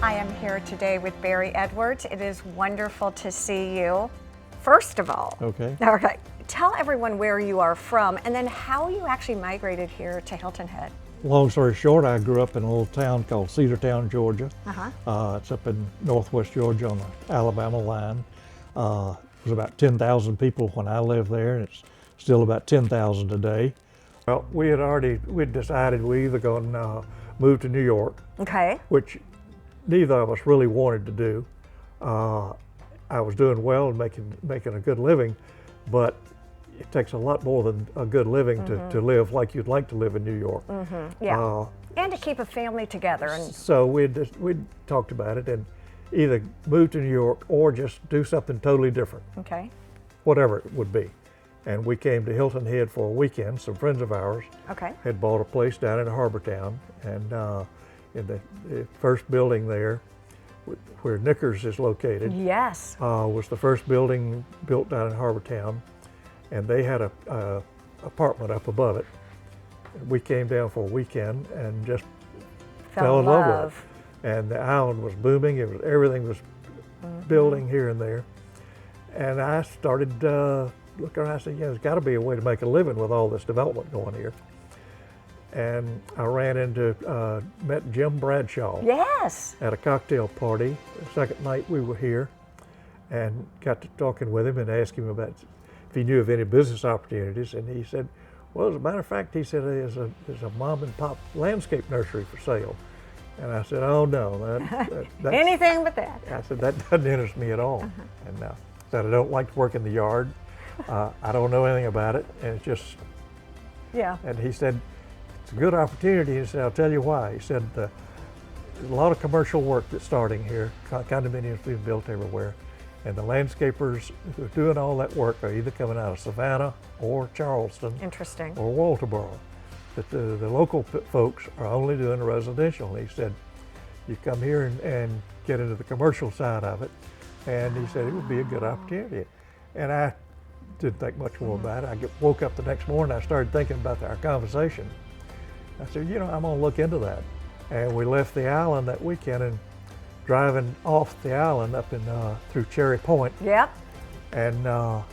I am here today with Barry Edwards. It is wonderful to see you. First of all, Okay. Tell everyone where you are from and then how you actually migrated here to Hilton Head. Long story short, I grew up in a little town called Cedartown, Georgia. Uh-huh. It's up in northwest Georgia on the Alabama line. It was about 10,000 people when I lived there, and it's still about 10,000 today. Well, we'd decided we either going to move to New York, Okay. which neither of us really wanted to do. I was doing well and making a good living, but it takes a lot more than a good living to live like you'd like to live in New York. Yeah. And to keep a family together. And So we'd talked about it and either move to New York or just do something totally different, okay. whatever it would be. And we came to Hilton Head for a weekend. Some friends of ours Okay. had bought a place down in Harbor Town, and in the first building there, where Knickers is located, Yes. was the first building built down in Harbor Town, and they had a apartment up above it. We came down for a weekend and just fell in love with it. And the island was booming. Everything was building here and there. And I started looking around. I said, there's got to be a way to make a living with all this development going here. And I met Jim Bradshaw Yes. at a cocktail party. The second night we were here, and got to talking with him and asked him about if he knew of any business opportunities. And he said, well, as a matter of fact, he said there's a mom and pop landscape nursery for sale. And I said, oh no, that's Anything but that. I said, that doesn't interest me at all. And I said, I don't like to work in the yard. I don't know anything about it. And it's just, Yeah. and he said, it's a good opportunity. He said, I'll tell you why. He said, there's a lot of commercial work that's starting here. Condominiums being built everywhere. And the landscapers who are doing all that work are either coming out of Savannah or Charleston Interesting. or Walterboro. But the local folks are only doing residential. And he said, you come here and get into the commercial side of it. And he said it would be a good opportunity. And I didn't think much more about it. I woke up the next morning, I started thinking about our conversation. I said, I'm gonna look into that. And we left the island that weekend and driving off the island up through Cherry Point. Yep. And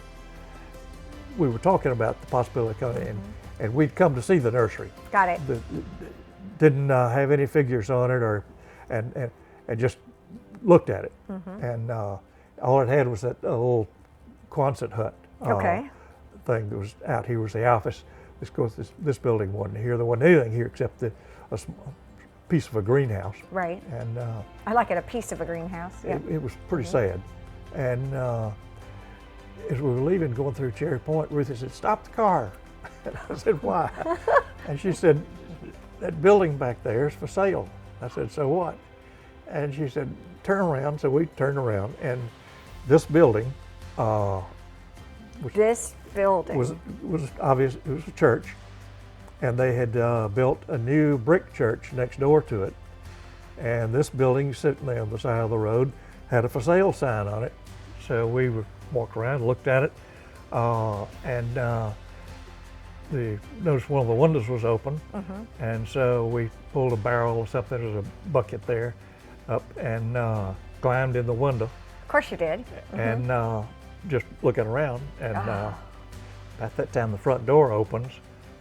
we were talking about the possibility of coming in, and we'd come to see the nursery. Got it. Didn't have any figures on it, and just looked at it. And all it had was that little Quonset hut Okay. thing that was out here was the office. Of course, this building wasn't here. There wasn't anything here except a piece of a greenhouse. Right. And I like it, a piece of a greenhouse. Yeah. it was pretty sad. And as we were leaving, going through Cherry Point, Ruthie said, stop the car. And I said, why? And she said, that building back there is for sale. I said, so what? And she said, turn around. So we turned around, and this building This building. was obvious. It was a church, and they had built a new brick church next door to it. And this building, sitting there on the side of the road, had a for sale sign on it. So we walked around, looked at it, and noticed one of the windows was open. And so we pulled a barrel or something, there was a bucket there, up and climbed in the window. Of course you did. And just looking around, and at that time the front door opens,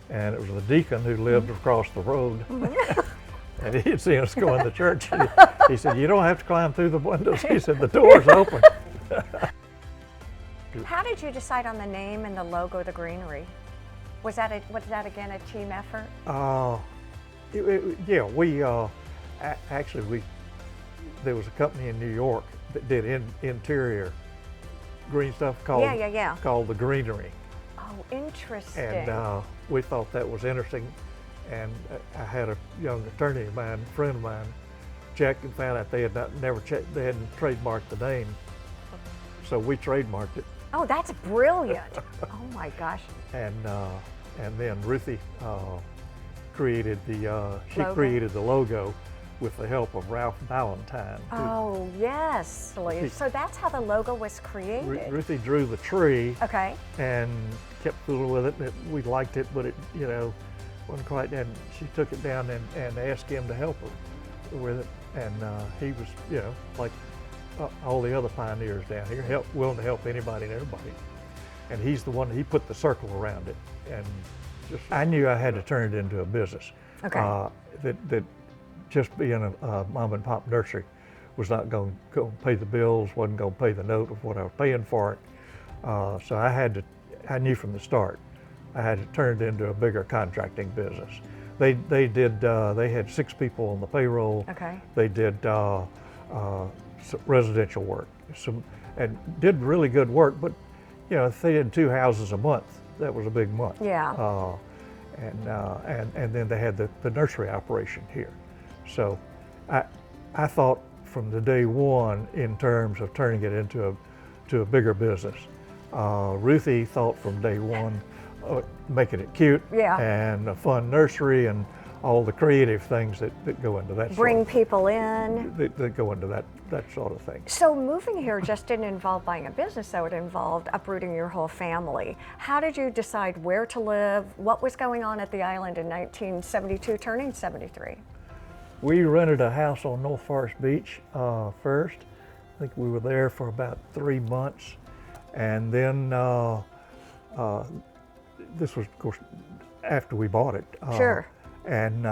and it was the deacon who lived across the road. And he had seen us go in the church. He said, you don't have to climb through the windows. He said, the door's open. How did you decide on the name and the logo of the Greenery? Was that again a team effort? Yeah, we actually there was a company in New York that did interior green stuff called called the Greenery. Oh, interesting. And we thought that was interesting. And I had a young attorney of mine, friend of mine, checked and found out they had they hadn't trademarked the name. So we trademarked it. Oh, that's brilliant. Oh my gosh. And then Ruthie created the logo with the help of Ralph Ballantyne. Oh, yes. So that's how the logo was created. Ruthie drew the tree. Okay. And kept fooling with it. We liked it, but it, wasn't quite. And she took it down and asked him to help her with it, and he was, you know, like all the other pioneers down here, willing to help anybody and everybody. And he's the one, he put the circle around it, and just, I knew I had to turn it into a business. Okay. That just being a mom and pop nursery was not going to pay the bills, wasn't going to pay the note of what I was paying for it. So I knew from the start, I had to turn it into a bigger contracting business. They had 6 people on the payroll. Okay. They did residential work, and did really good work. But you know, if they did 2 houses a month, that was a big month. Yeah. And then they had the nursery operation here. So I thought from the day one in terms of turning it into a bigger business. Ruthie thought from day one, making it cute, Yeah. and a fun nursery and all the creative things that go into that. Bring people in. That go into that sort of thing. So moving here just didn't involve buying a business, though. It involved uprooting your whole family. How did you decide where to live? What was going on at the island in 1972, turning 73? We rented a house on North Forest Beach first. I think we were there for about 3 months. And then this was, of course, after we bought it. Sure. And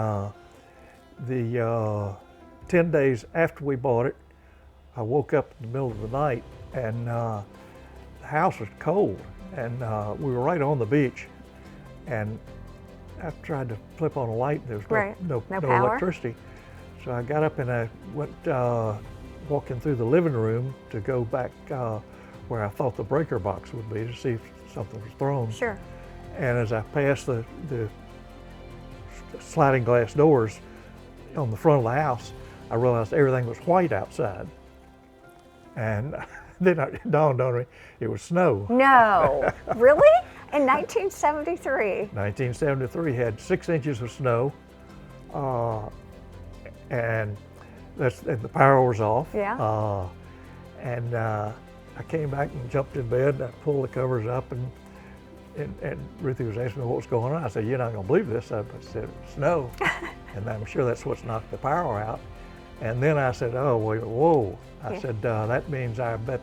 the 10 days after we bought it, I woke up in the middle of the night, and the house was cold, and we were right on the beach. And I tried to flip on a light, and there was no power? electricity. So I got up and I went walking through the living room to go back where I thought the breaker box would be to see if something was thrown. Sure. And as I passed the sliding glass doors on the front of the house, I realized everything was white outside. And then it dawned on me, it was snow. No, really? In 1973? 1973 had 6 inches of snow, and the power was off. Yeah. And I came back and jumped in bed, and I pulled the covers up, and Ruthie was asking me what was going on. I said, "You're not going to believe this." I said, "Snow," and I'm sure that's what's knocked the power out. And then I said, "Oh, whoa!" I said, "That means I bet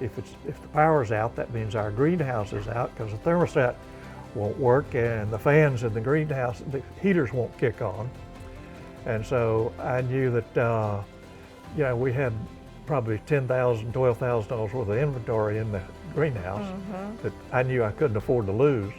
if the power's out, that means our greenhouse is out, because the thermostat won't work, and the fans in the greenhouse, the heaters won't kick on." And so I knew that you know, we had probably $10,000, $12,000 worth of inventory in the greenhouse that I knew I couldn't afford to lose.